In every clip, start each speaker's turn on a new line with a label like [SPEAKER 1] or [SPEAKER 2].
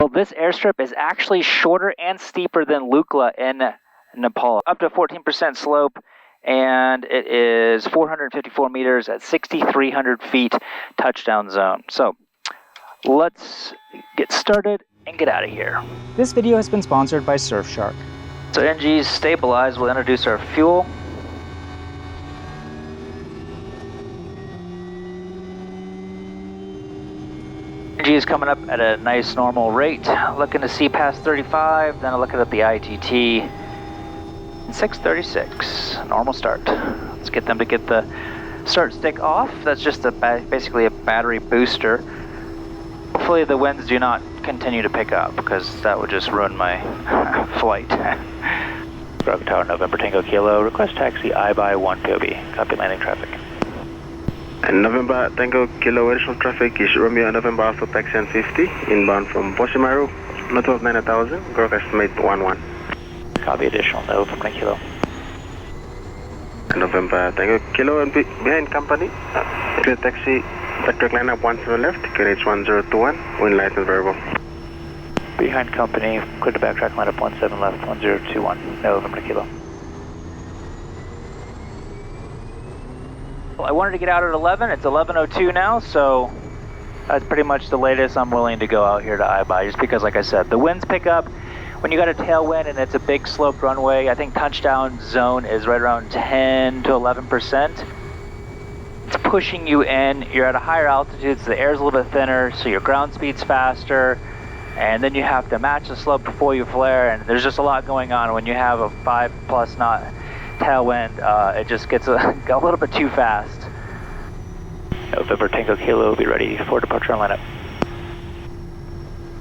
[SPEAKER 1] Well, this airstrip is actually shorter and steeper than Lukla in Nepal. Up to 14% slope, and it is 454 meters at 6,300 feet touchdown zone. So let's get started and get out of here.
[SPEAKER 2] This video has been sponsored by Surfshark.
[SPEAKER 1] So NG is stabilized. We'll introduce our fuel. NG is coming up at a nice normal rate. Looking to see past 35, then looking at the ITT. 636, normal start. Let's get them to get the start stick off. That's just basically a battery booster. Hopefully the winds do not continue to pick up, because that would just ruin my flight. Bravo Tower, November Tango Kilo, request taxi I-by 1 POB. Copy landing traffic.
[SPEAKER 3] And November Tango Kilo additional traffic is Romeo November Alpha taxi 50, inbound from Poshimaru, north of 9000, Grok estimate 11.
[SPEAKER 1] Copy additional November Kilo.
[SPEAKER 3] And November Tango Kilo and behind company, clear taxi, vector line up 17 left, QNH 1021, wind license variable.
[SPEAKER 1] Behind company, clear to backtrack line up 17 left, 1021, November Kilo. Well, I wanted to get out at 11, it's 11:02 now, so that's pretty much the latest I'm willing to go out here to I-by, just because, like I said, the winds pick up. When you got a tailwind and it's a big sloped runway, I think touchdown zone is right around 10 to 11%. It's pushing you in, you're at a higher altitude, so the air's a little bit thinner, so your ground speed's faster, and then you have to match the slope before you flare, and there's just a lot going on. When you have a 5+ knot tailwind, it just gets a little bit too fast. November Tango Kilo will be ready for departure on lineup.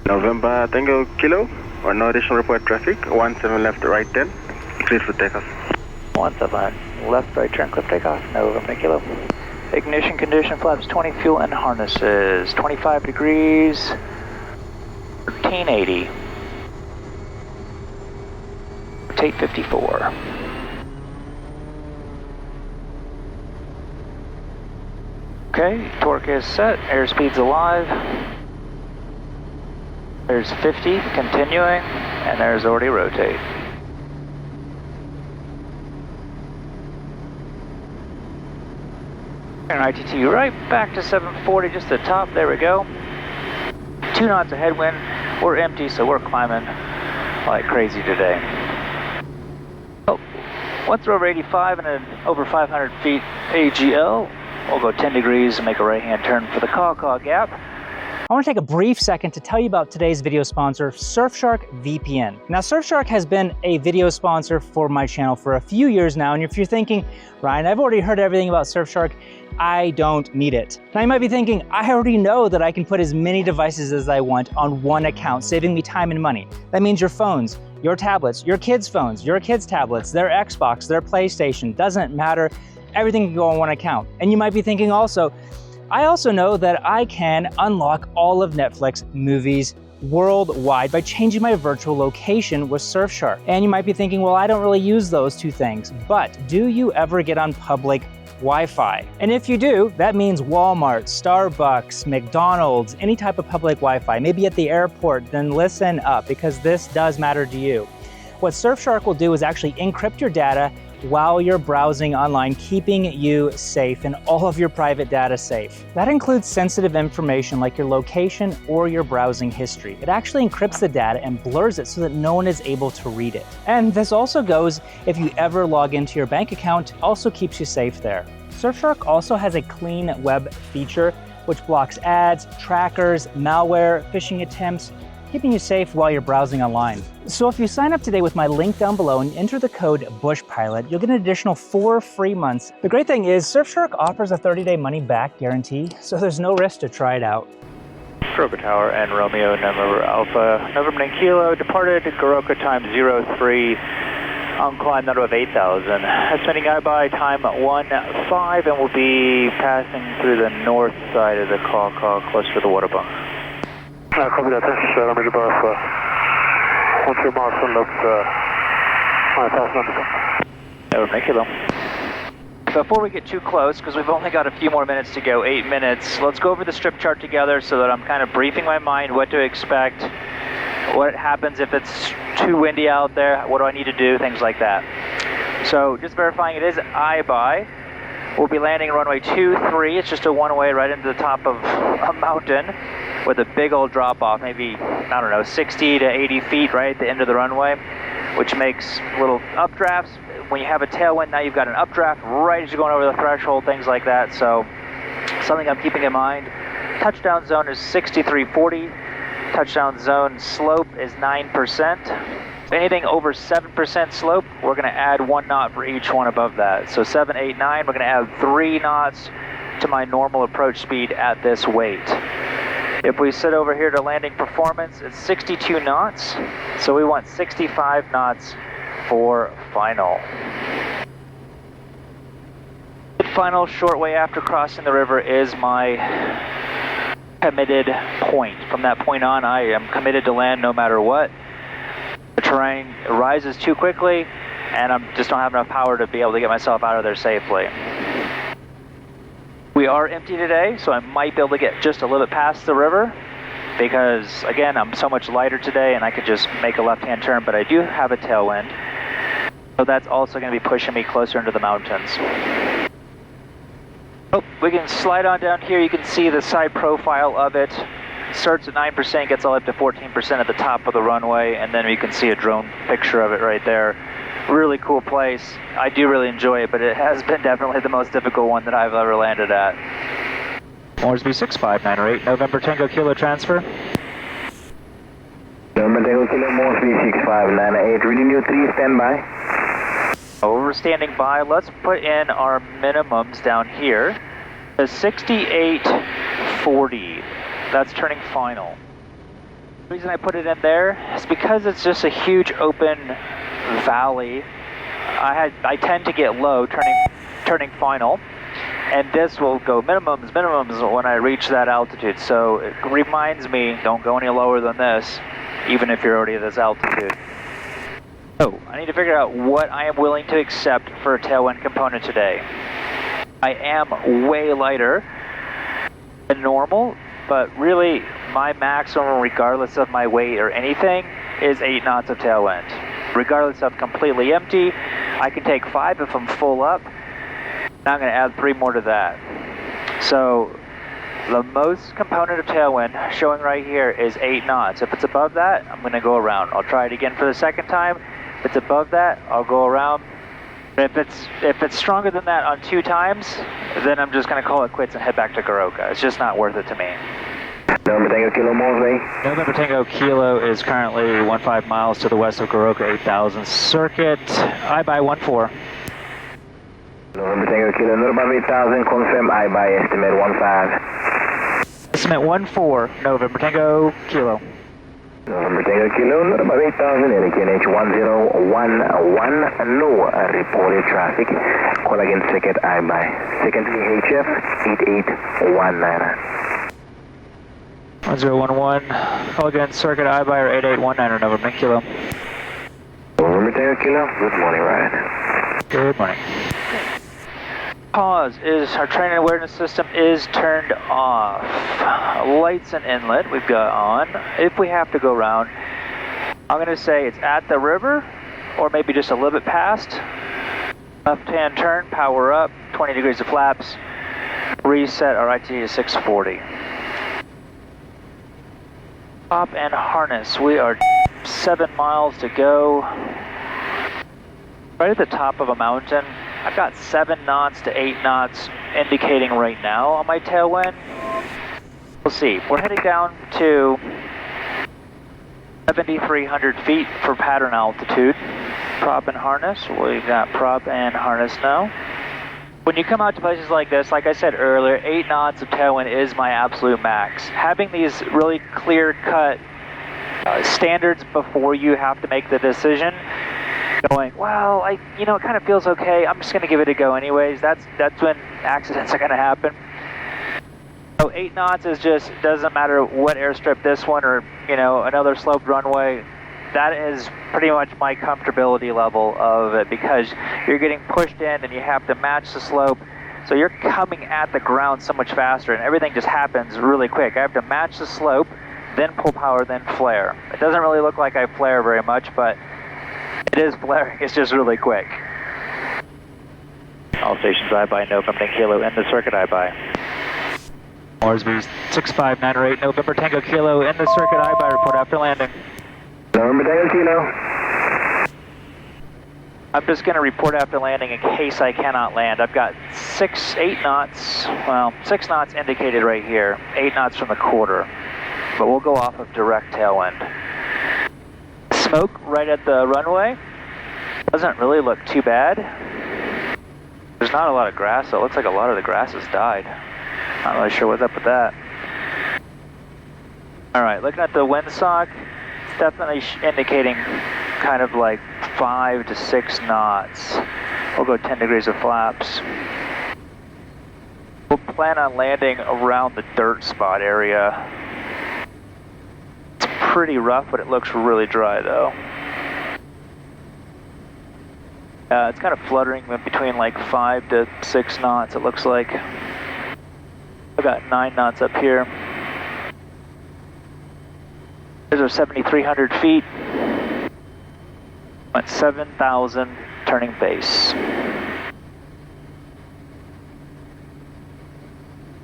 [SPEAKER 3] November Tango Kilo, or no additional report traffic, 17 left, right 10, cleared for takeoff.
[SPEAKER 1] 17 left, right turn, cliff takeoff, November Kilo. Ignition condition, flaps 20, fuel and harnesses, 25 degrees, 1380. Rotate 54. Okay, torque is set, airspeed's alive. There's 50, continuing, and there's already rotate. And ITT right back to 740, just the top, there we go. 2 knots of headwind, we're empty, so we're climbing like crazy today. Oh, one throw over 85 and an over 500 feet AGL. We'll go 10 degrees and make a right-hand turn for the Caw gap.
[SPEAKER 2] I want to take a brief second to tell you about today's video sponsor, Surfshark VPN. Now, Surfshark has been a video sponsor for my channel for a few years now, and if you're thinking, Ryan, I've already heard everything about Surfshark, I don't need it. Now you might be thinking, I already know that I can put as many devices as I want on one account, saving me time and money. That means your phones, your tablets, your kids' phones, your kids' tablets, their Xbox, their PlayStation, doesn't matter. Everything can go on one account. And you might be thinking also, I also know that I can unlock all of Netflix movies worldwide by changing my virtual location with Surfshark. And you might be thinking, well, I don't really use those two things, but do you ever get on public Wi-Fi? And if you do, that means Walmart, Starbucks, McDonald's, any type of public Wi-Fi, maybe at the airport, then listen up, because this does matter to you. What Surfshark will do is actually encrypt your data while you're browsing online, keeping you safe and all of your private data safe. That includes sensitive information like your location or your browsing history. It actually encrypts the data and blurs it so that no one is able to read it. And this also goes if you ever log into your bank account, also keeps you safe there. Surfshark also has a clean web feature which blocks ads, trackers, malware, phishing attempts, keeping you safe while you're browsing online. So if you sign up today with my link down below and enter the code BUSHPILOT, you'll get an additional 4 free months. The great thing is Surfshark offers a 30-day money-back guarantee, so there's no risk to try it out.
[SPEAKER 1] Bravo Tower and Romeo November Alpha, November Kilo, departed Goroka time 03, on climb not above 8,000. Estimating I-by time 15, and we'll be passing through the north side of the Caw, close to the water bunk.
[SPEAKER 4] Copy that, November Alpha. 13 miles from the
[SPEAKER 1] November Kilo. Before we get too close, because we've only got a few more minutes to go, 8 minutes, let's go over the strip chart together so that I'm kind of briefing my mind what to expect. what happens if it's too windy out there, what do I need to do, things like that. So just verifying it is I-by. We'll be landing runway 23. It's just a one-way right into the top of a mountain with a big old drop-off, maybe, I don't know, 60 to 80 feet right at the end of the runway, which makes little updrafts. When you have a tailwind, now you've got an updraft right as you're going over the threshold, things like that. So something I'm keeping in mind. Touchdown zone is 6340. Touchdown zone slope is 9%. Anything over 7% slope, we're going to add 1 knot for each one above that. So 7, 8, 9, we're going to add 3 knots to my normal approach speed at this weight. If we sit over here to landing performance, it's 62 knots. So we want 65 knots for final. The final short way after crossing the river is my committed point. From that point on, I am committed to land no matter what. The terrain rises too quickly, and I just don't have enough power to be able to get myself out of there safely. We are empty today, so I might be able to get just a little bit past the river, because again, I'm so much lighter today and I could just make a left-hand turn, but I do have a tailwind, so that's also going to be pushing me closer into the mountains. Oh, we can slide on down here. You can see the side profile of it. Starts at 9%, gets all up to 14% at the top of the runway, and then you can see a drone picture of it right there. Really cool place. I do really enjoy it, but it has been definitely the most difficult one that I've ever landed at. Moresby 6598, November Tango Kilo transfer.
[SPEAKER 5] November Tango Kilo, Moresby 6598, reading you 3, standby.
[SPEAKER 1] We're standing by. Let's put in our minimums down here. The 6840. That's turning final. The reason I put it in there is because it's just a huge open valley. I tend to get low turning final, and this will go minimums when I reach that altitude. So it reminds me, don't go any lower than this, even if you're already at this altitude. So I need to figure out what I am willing to accept for a tailwind component today. I am way lighter than normal, but really my maximum, regardless of my weight or anything, is 8 knots of tailwind. Regardless of completely empty, I can take 5 if I'm full up. Now I'm going to add 3 more to that. So the most component of tailwind showing right here is 8 knots. If it's above that, I'm going to go around. I'll try it again for the second time. If it's above that, I'll go around. If it's stronger than that on 2 times, then I'm just going to call it quits and head back to Goroka. It's just not worth it to me.
[SPEAKER 5] November Tango Kilo, Moresby.
[SPEAKER 1] November Tango Kilo is currently 15 miles to the west of Goroka 8000 circuit. I-by 14.
[SPEAKER 5] November Tango Kilo, not above 8000, confirm I-by estimate 15.
[SPEAKER 1] Estimate 14, November Tango Kilo.
[SPEAKER 5] November Tango Kilo, not above 8000, Hurricane H1011, no reported traffic. Call again circuit I-by. Second HF 8819.
[SPEAKER 1] 1011, call again circuit I-by or 8819 or November Kilo.
[SPEAKER 5] November Tango Kilo, good morning, Ryan.
[SPEAKER 1] Good morning. Pause is our training awareness system is turned off. Lights and inlet we've got on. If we have to go around, I'm going to say it's at the river or maybe just a little bit past. Left-hand turn, power up, 20 degrees of flaps. Reset our IT to 640. Top and harness. We are 7 miles to go. Right at the top of a mountain. I've got 7 knots to 8 knots indicating right now on my tailwind. We'll see. We're heading down to 7,300 feet for pattern altitude. Prop and harness. We've got prop and harness now. When you come out to places like this, like I said earlier, 8 knots of tailwind is my absolute max. Having these really clear-cut standards before you have to make the decision, going, well, it kind of feels okay. I'm just going to give it a go anyways. That's when accidents are going to happen. So 8 knots is just, doesn't matter what airstrip this one or, another sloped runway. That is pretty much my comfortability level of it because you're getting pushed in and you have to match the slope. So you're coming at the ground so much faster and everything just happens really quick. I have to match the slope then pull power, then flare. It doesn't really look like I flare very much, but it is flaring. It's just really quick. All stations I-by November Kilo in the circuit I-by. Moresby 65908 November Tango Kilo in the circuit I-by. Report after landing.
[SPEAKER 5] November Tango Kilo.
[SPEAKER 1] I'm just going to report after landing in case I cannot land. I've got 8 knots, well, 6 knots indicated right here, 8 knots from the quarter, but we'll go off of direct tailwind. Smoke right at the runway. Doesn't really look too bad. There's not a lot of grass, so it looks like a lot of the grass has died. Not really sure what's up with that. Alright, looking at the windsock, it's definitely indicating kind of like 5 to 6 knots. We'll go 10 degrees of flaps. We'll plan on landing around the dirt spot area. It's pretty rough, but it looks really dry though. It's kind of fluttering in between like 5 to 6 knots, it looks like. I've got 9 knots up here. There's our 7,300 feet. Went 7,000, turning base.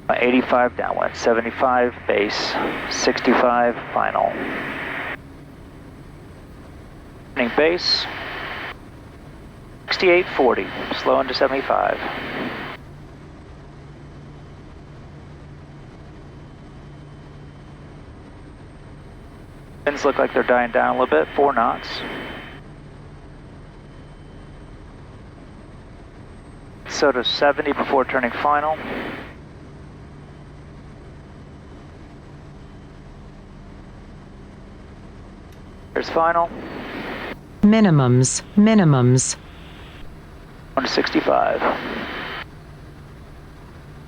[SPEAKER 1] 85 downwind, 75 base, 65 final. Turning base, 6840, slow into 75. Winds look like they're dying down a little bit, 4 knots. So to 70 before turning final. There's final.
[SPEAKER 6] Minimums.
[SPEAKER 1] 165.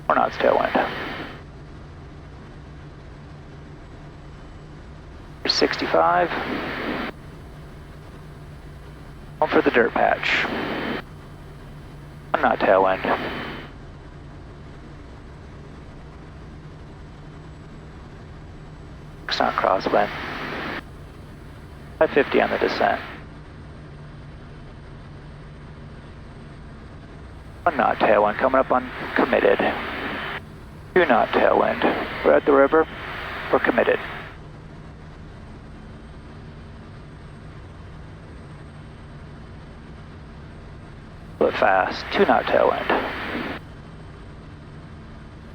[SPEAKER 1] 4 knots tailwind. 65. One for the dirt patch. 1 knot tailwind. It's not crosswind. 550 on the descent. 1 knot tailwind coming up on committed. 2 knot tailwind. We're at the river. We're committed. But fast. 2 knot tailwind.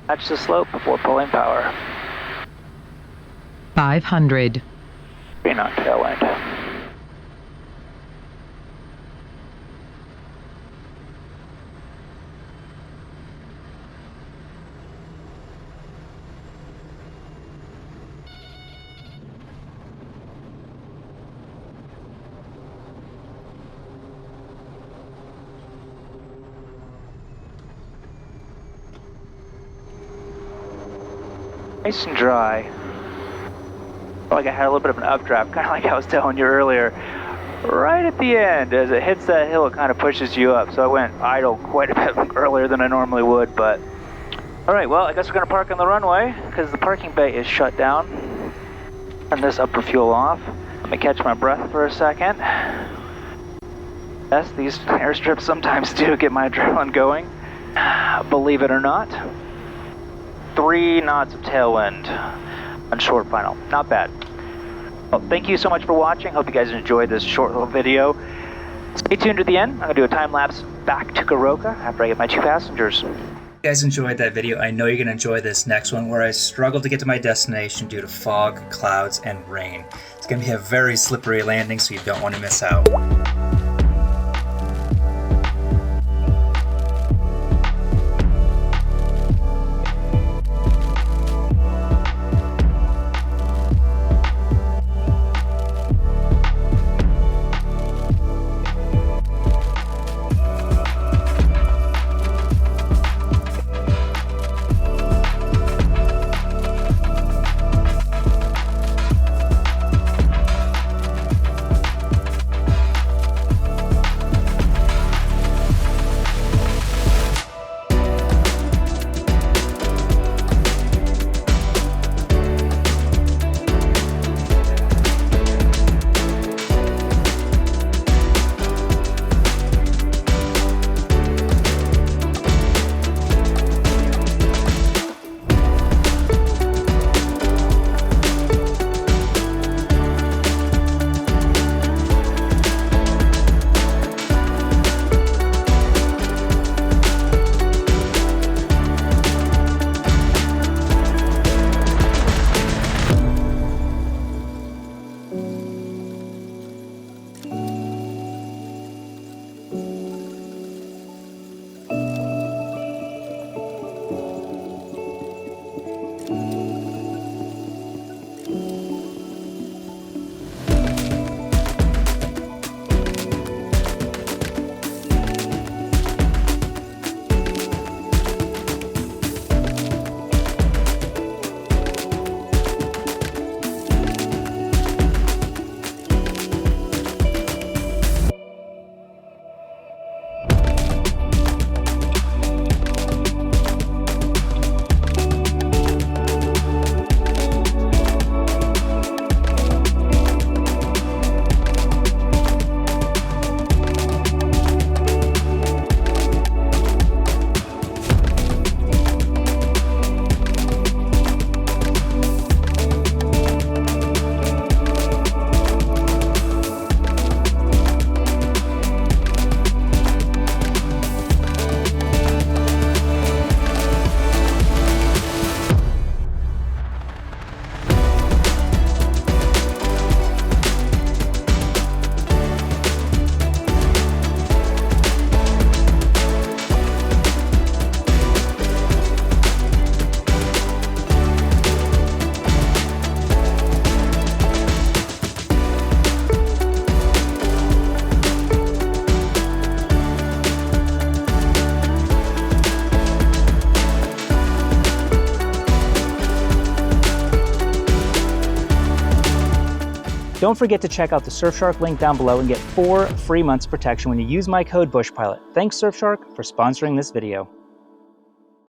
[SPEAKER 1] Match the slope before pulling power.
[SPEAKER 6] 500.
[SPEAKER 1] 3 knot tailwind. Nice and dry. Felt like I had a little bit of an updraft, kind of like I was telling you earlier. Right at the end, as it hits that hill, it kind of pushes you up. So I went idle quite a bit earlier than I normally would, but... Alright, well, I guess we're going to park on the runway, because the parking bay is shut down. Turn this upper fuel off. Let me catch my breath for a second. Yes, these airstrips sometimes do get my adrenaline going. Believe it or not. 3 knots of tailwind on short final. Not bad. Well, thank you so much for watching. Hope you guys enjoyed this short little video. Stay tuned to the end. I'm going to do a time lapse back to Garoka after I get my 2 passengers.
[SPEAKER 2] If you guys enjoyed that video, I know you're going to enjoy this next one where I struggled to get to my destination due to fog, clouds, and rain. It's going to be a very slippery landing, so you don't want to miss out. Don't forget to check out the Surfshark link down below and get 4 free months protection when you use my code BushPilot. Thanks Surfshark for sponsoring this video.